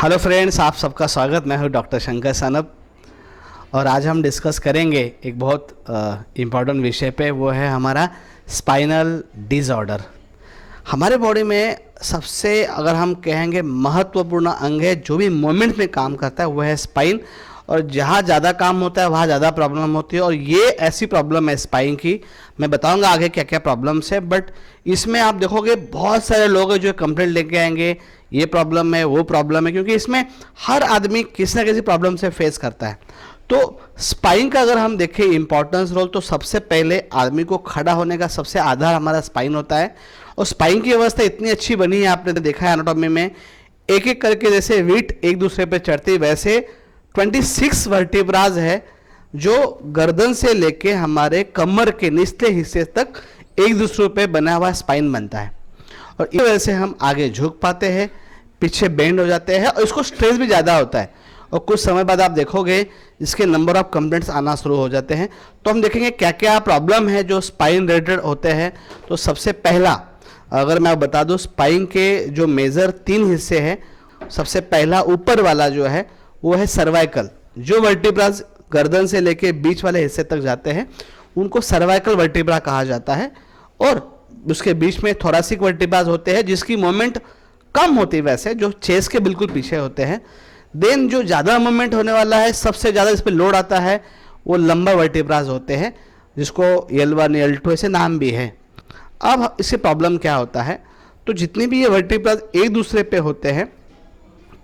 Hello friends, आप सबका स्वागत। मैं हूं डॉक्टर शंकर सानप और आज हम डिस्कस करेंगे एक बहुत इम्पॉर्टेंट विषय पे। वो है हमारा स्पाइनल डिसऑर्डर। हमारे बॉडी में सबसे अगर हम कहेंगे महत्वपूर्ण अंग है जो भी मूवमेंट में काम करता है वो है स्पाइन। और जहाँ ज़्यादा काम होता है वहाँ ज़्यादा प्रॉब्लम होती है और ये ऐसी प्रॉब्लम है स्पाइन की। मैं बताऊंगा आगे क्या क्या प्रॉब्लम्स है, बट इसमें आप देखोगे बहुत सारे लोग हैं जो कंप्लेंट लेके आएंगे ये प्रॉब्लम है वो प्रॉब्लम है, क्योंकि इसमें हर आदमी किसी ना किसी प्रॉब्लम से फेस करता है। तो स्पाइन का अगर हम देखें इंपॉर्टेंस रोल, तो सबसे पहले आदमी को खड़ा होने का सबसे आधार हमारा स्पाइन होता है। और स्पाइन की व्यवस्था इतनी अच्छी बनी है, आपने देखा है एनाटॉमी में, एक एक करके जैसे वीट एक दूसरे पे चढ़ती, वैसे 26 वर्टिब्राज है जो गर्दन से लेके हमारे कमर के निचले हिस्से तक एक दूसरे पे बना हुआ स्पाइन बनता है। और इस वजह से हम आगे झुक पाते हैं, पीछे बेंड हो जाते हैं और इसको स्ट्रेस भी ज़्यादा होता है। और कुछ समय बाद आप देखोगे इसके नंबर ऑफ कंप्लेंट्स आना शुरू हो जाते हैं। तो हम देखेंगे क्या क्या प्रॉब्लम है जो स्पाइन रिलेटेड होते हैं। तो सबसे पहला अगर मैं बता दूं, स्पाइन के जो मेजर 3 हिस्से हैं, सबसे पहला ऊपर वाला जो है वो है सर्वाइकल। जो वर्टिब्राज गर्दन से लेके बीच वाले हिस्से तक जाते हैं उनको सर्वाइकल वर्टिब्रा कहा जाता है। और उसके बीच में थोरासिक वर्टिब्राज होते हैं जिसकी मूवमेंट कम होती है, वैसे जो चेस्ट के बिल्कुल पीछे होते हैं। देन जो ज़्यादा मूवमेंट होने वाला है, सबसे ज़्यादा इस पर लोड आता है, वो लंबा वर्टिब्राज होते हैं जिसको L1 L2 ऐसे नाम भी है। अब इससे प्रॉब्लम क्या होता है, तो जितने भी ये वर्टिब्राज एक दूसरे पे होते हैं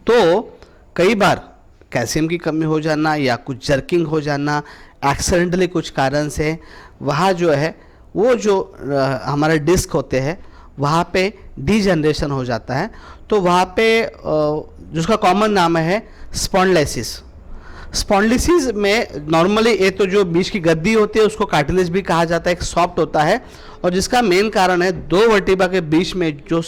तो कई बार कैल्शियम की कमी हो जाना या कुछ जर्किंग हो जाना, एक्सीडेंटली कुछ कारण से वहाँ जो है वो जो हमारे डिस्क होते हैं वहाँ पे डीजनरेशन हो जाता है। तो वहाँ पे जिसका कॉमन नाम है स्पॉन्डिलोसिस। स्पॉन्डिलोसिस में नॉर्मली ये तो जो बीच की गद्दी होती है उसको कार्टिलेज भी कहा जाता है, एक सॉफ्ट होता है और जिसका मेन कारण है 2 वर्टिब्रा के बीच में जो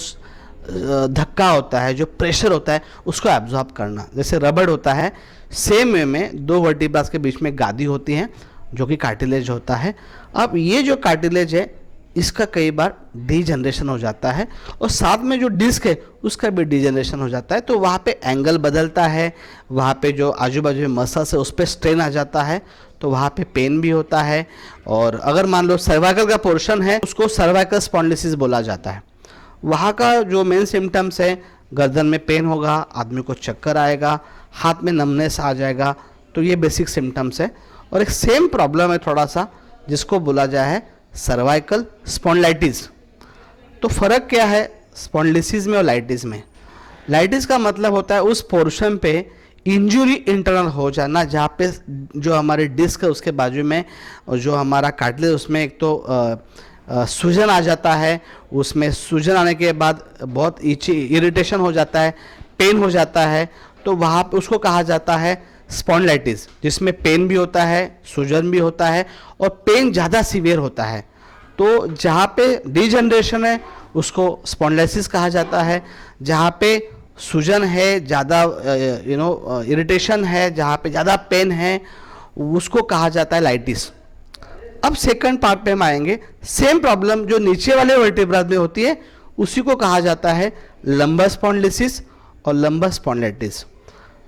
धक्का होता है, जो प्रेशर होता है उसको एब्जॉर्ब करना। जैसे रबड़ होता है, सेम वे में 2 वर्टिब्रास के बीच में गादी होती है जो कि कार्टिलेज होता है। अब ये जो कार्टिलेज है इसका कई बार डीजनरेशन हो जाता है और साथ में जो डिस्क है उसका भी डीजनरेशन हो जाता है। तो वहाँ पे एंगल बदलता है, वहाँ पे जो आजू बाजू में मसल्स है उस पर स्ट्रेन आ जाता है, तो वहाँ पे पेन भी होता है। और अगर मान लो सर्वाइकल का पोर्शन है उसको सर्वाइकल स्पॉन्डिलोसिस बोला जाता है। वहाँ का जो मेन सिम्टम्स है, गर्दन में पेन होगा, आदमी को चक्कर आएगा, हाथ में नमनेस आ जाएगा। तो ये बेसिक सिम्टम्स है। और एक सेम प्रॉब्लम है थोड़ा सा जिसको बोला जाए है सर्वाइकल स्पॉन्डिलाइटिस। तो फ़र्क क्या है स्पॉन्डिलोसिस में और लाइटिस में? लाइटिस का मतलब होता है उस पोर्शन पे इंजुरी इंटरनल हो जाना जहाँ पे जो हमारे डिस्क है उसके बाजू में और जो हमारा कार्टिलेज उसमें एक तो सूजन आ जाता है। उसमें सूजन आने के बाद बहुत इरिटेशन हो जाता है, पेन हो जाता है। तो वहाँ पे उसको कहा जाता है स्पॉन्डिलाइटिस, जिसमें पेन भी होता है, सूजन भी होता है और पेन ज़्यादा सीवियर होता है। तो जहाँ पे डीजनरेशन है उसको स्पॉन्डिलोसिस कहा जाता है, जहाँ पे सूजन है, ज़्यादा इरिटेशन है, जहाँ पे ज़्यादा पेन है उसको कहा जाता है लाइटिस। अब सेकंड पार्ट पे हम आएंगे। सेम प्रॉब्लम जो नीचे वाले वर्टिब्रा में होती है उसी को कहा जाता है लंबर स्पॉन्डिलोसिस और लंबर स्पॉन्डिलाइटिस।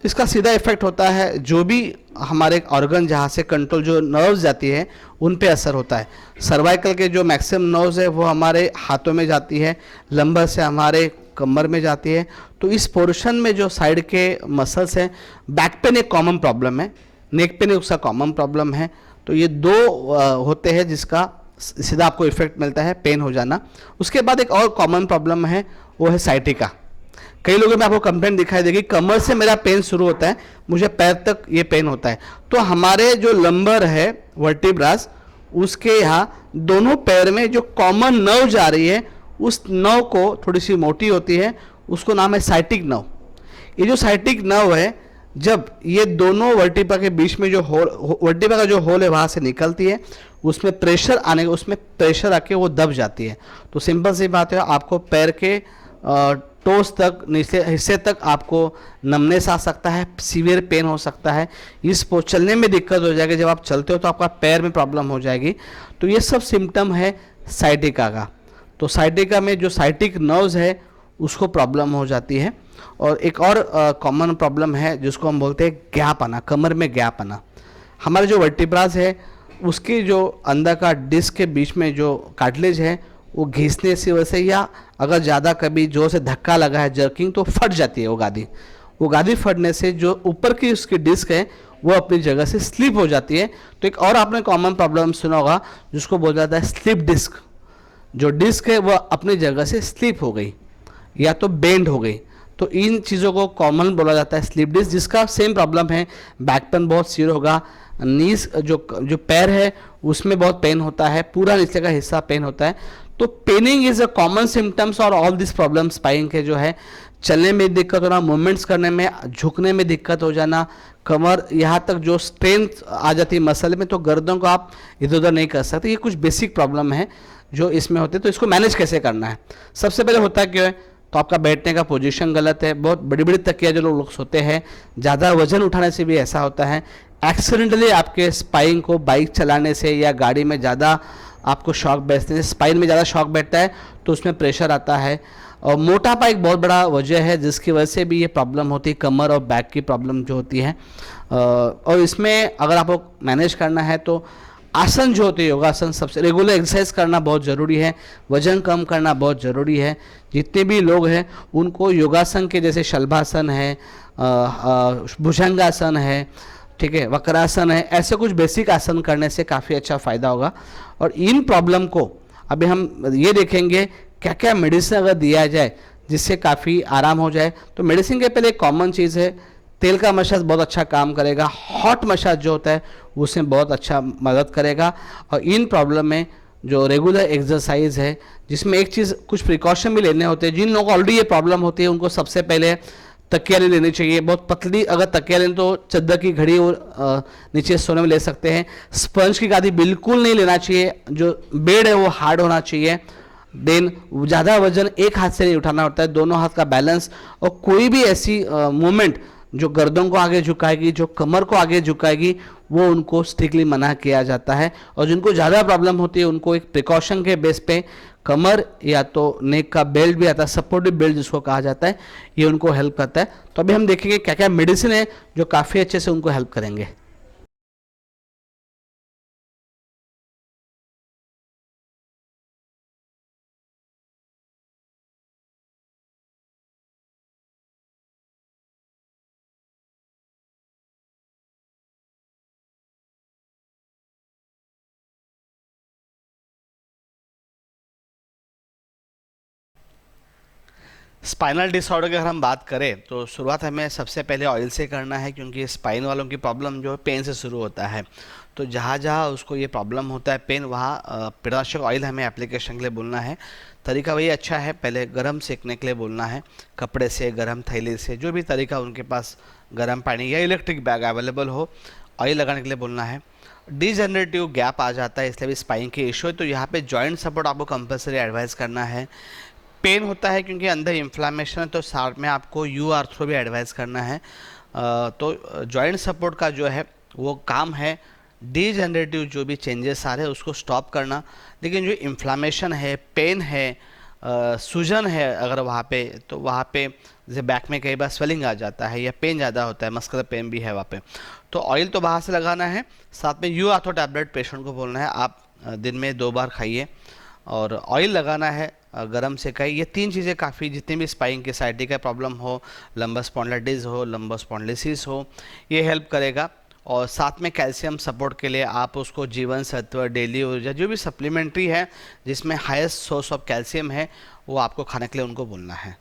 इसका सीधा इफेक्ट होता है जो भी हमारे ऑर्गन जहाँ से कंट्रोल जो नर्व्स जाती है उन पे असर होता है। सर्वाइकल के जो मैक्सिमम नर्व्स है वो हमारे हाथों में जाती है, लंबर से हमारे कमर में जाती है। तो इस पोर्शन में जो साइड के मसल्स हैं, बैक पेन एक कॉमन प्रॉब्लम है, नेक पेन उसका कॉमन प्रॉब्लम है। तो ये 2 होते हैं जिसका सीधा आपको इफेक्ट मिलता है, पेन हो जाना। उसके बाद एक और कॉमन प्रॉब्लम है वो है साइटिका। कई लोगों में आपको कंप्लेंट दिखाई देगी कमर से मेरा पेन शुरू होता है, मुझे पैर तक ये पेन होता है। तो हमारे जो लंबर है वर्टिब्रास उसके यहाँ दोनों पैर में जो कॉमन नर्व जा रही है उस नर्व को थोड़ी सी मोटी होती है, उसको नाम है साइटिक नर्व। ये जो साइटिक नर्व है जब ये दोनों वर्टिब्रा के बीच में जो वर्टिब्रा का जो होल है वहाँ से निकलती है, उसमें प्रेशर आने उसमें प्रेशर आके वो दब जाती है। तो सिंपल सी बात है, आपको पैर के टोस तक नीचे हिस्से तक आपको नमनेस आ सकता है, सीवियर पेन हो सकता है, चलने में दिक्कत हो जाएगी। जब आप चलते हो तो आपका पैर में प्रॉब्लम हो जाएगी। तो ये सब सिम्टम है साइटिका का। तो साइटिका में जो साइटिक नर्व्स है उसको प्रॉब्लम हो जाती है। और एक और कॉमन प्रॉब्लम है जिसको हम बोलते हैं गैप आना, कमर में गैप आना। हमारे जो वर्टिब्रास है उसके जो अंदर का डिस्क के बीच में जो कार्टिलेज है वो घिसने से वजह से, या अगर ज़्यादा कभी जोर से धक्का लगा है जर्किंग, तो फट जाती है वो गादी। वो गादी फटने से जो ऊपर की उसकी डिस्क है वो अपनी जगह से स्लिप हो जाती है। तो एक और आपने कॉमन प्रॉब्लम सुना होगा जिसको बोला जाता है स्लिप डिस्क। जो डिस्क है वह अपनी जगह से स्लिप हो गई या तो बेंड हो गई, तो इन चीज़ों को कॉमन बोला जाता है स्लिप डिस्क। जिसका सेम प्रॉब्लम है, बैक पेन बहुत सीवियर होगा, नीज जो पैर है उसमें बहुत पेन होता है, पूरा नीचे का हिस्सा पेन होता है। तो paining is a common symptoms और ऑल दिस प्रॉब्लम स्पाइन के जो है, चलने में दिक्कत होना, मूवमेंट्स करने में, झुकने में दिक्कत हो जाना, कमर यहाँ तक जो स्ट्रेंथ आ जाती है मसल में, तो गर्दन को आप इधर उधर नहीं कर सकते। ये कुछ बेसिक प्रॉब्लम है जो इसमें होते हैं। तो इसको मैनेज कैसे करना है? सबसे पहले होता क्यों है, तो आपका बैठने का पोजीशन गलत है। बहुत बड़ी बड़ी तकिया जो लोग सोते हैं, ज़्यादा वजन उठाने से भी ऐसा होता है। एक्सीडेंटली आपके स्पाइन को बाइक चलाने से या गाड़ी में ज़्यादा आपको शॉक बैठने से, स्पाइन में ज़्यादा शॉक बैठता है तो उसमें प्रेशर आता है। और मोटापा एक बहुत बड़ा वजह है जिसकी वजह से भी ये प्रॉब्लम होती है, कमर और बैक की प्रॉब्लम जो होती है। और इसमें अगर आपको मैनेज करना है तो आसन जो होते हैं, योगासन, सबसे रेगुलर एक्सरसाइज करना बहुत ज़रूरी है, वजन कम करना बहुत ज़रूरी है। जितने भी लोग हैं उनको योगासन के जैसे शलभासन है, भुजंगासन है, ठीक है, वक्रासन है, ऐसे कुछ बेसिक आसन करने से काफ़ी अच्छा फ़ायदा होगा। और इन प्रॉब्लम को अभी हम ये देखेंगे क्या क्या मेडिसिन अगर दिया जाए जिससे काफ़ी आराम हो जाए। तो मेडिसिन के पहले एक कॉमन चीज़ है, तेल का मसाज बहुत अच्छा काम करेगा। हॉट मसाज जो होता है उसमें बहुत अच्छा मदद करेगा। और इन प्रॉब्लम में जो रेगुलर एक्सरसाइज है, जिसमें एक चीज़ कुछ प्रिकॉशन भी लेने होते हैं। जिन लोगों को ऑलरेडी ये प्रॉब्लम होती है उनको सबसे पहले तकिया नहीं लेनी चाहिए, बहुत पतली अगर तकिया लें तो चद्दर की घड़ी और नीचे सोने में ले सकते हैं। स्पंज की गादी बिल्कुल नहीं लेना चाहिए, जो बेड है वो हार्ड होना चाहिए। देन ज़्यादा वजन एक हाथ से नहीं उठाना होता है, दोनों हाथ का बैलेंस। और कोई भी ऐसी मूवमेंट जो गर्दन को आगे झुकाएगी, जो कमर को आगे झुकाएगी, वो उनको स्ट्रिक्टली मना किया जाता है। और जिनको ज़्यादा प्रॉब्लम होती है उनको एक प्रिकॉशन के बेस पे कमर या तो नेक का बेल्ट भी आता है, सपोर्टिव बेल्ट जिसको कहा जाता है, ये उनको हेल्प करता है। तो अभी हम देखेंगे क्या क्या मेडिसिन है जो काफ़ी अच्छे से उनको हेल्प करेंगे। स्पाइनल डिसऑर्डर की अगर हम बात करें तो शुरुआत हमें सबसे पहले ऑयल से करना है, क्योंकि स्पाइन वालों की प्रॉब्लम जो है पेन से शुरू होता है। तो जहाँ जहाँ उसको ये प्रॉब्लम होता है पेन, वहाँ पीड़ानाशक ऑयल हमें एप्लीकेशन के लिए बोलना है। तरीका वही अच्छा है, पहले गर्म सेकने के लिए बोलना है, कपड़े से, गर्म थैली से, जो भी तरीका उनके पास गर्म पानी या इलेक्ट्रिक बैग अवेलेबल हो, ऑयल लगाने के लिए बोलना है। डिजनरेटिव गैप आ जाता है इसलिए भी स्पाइन के इशू है, तो यहाँ पे जॉइंट सपोर्ट आपको कंपलसरी एडवाइस करना है। पेन होता है क्योंकि अंदर इन्फ्लामेशन है, तो साथ में आपको यू आर्थ्रो भी एडवाइस करना है। तो जॉइंट सपोर्ट का जो है वो काम है डिजनरेटिव जो भी चेंजेस आ रहे हैं उसको स्टॉप करना। लेकिन जो इन्फ्लामेशन है, पेन है, सूजन है अगर वहाँ पे, तो वहाँ पे जैसे बैक में कई बार स्वेलिंग आ जाता है या पेन ज़्यादा होता है, मस्कुलर पेन भी है वहाँ पे, तो ऑयल तो बाहर से लगाना है। साथ में यू आर्थ्रो टैबलेट पेशेंट को बोलना है आप दिन में 2 बार खाइए, और ऑयल लगाना है, गरम सेकाई। ये 3 चीज़ें काफ़ी, जितनी भी स्पाइन के साइटिका प्रॉब्लम हो, लंबस स्पॉन्डिलाइटिस हो, लंबस स्पॉन्डिलोसिस हो, ये हेल्प करेगा। और साथ में कैल्शियम सपोर्ट के लिए आप उसको जीवन सत्व, डेली ऊर्जा, जो भी सप्लीमेंट्री है जिसमें हाईएस्ट सोर्स ऑफ कैल्शियम है, वो आपको खाने के लिए उनको बोलना है।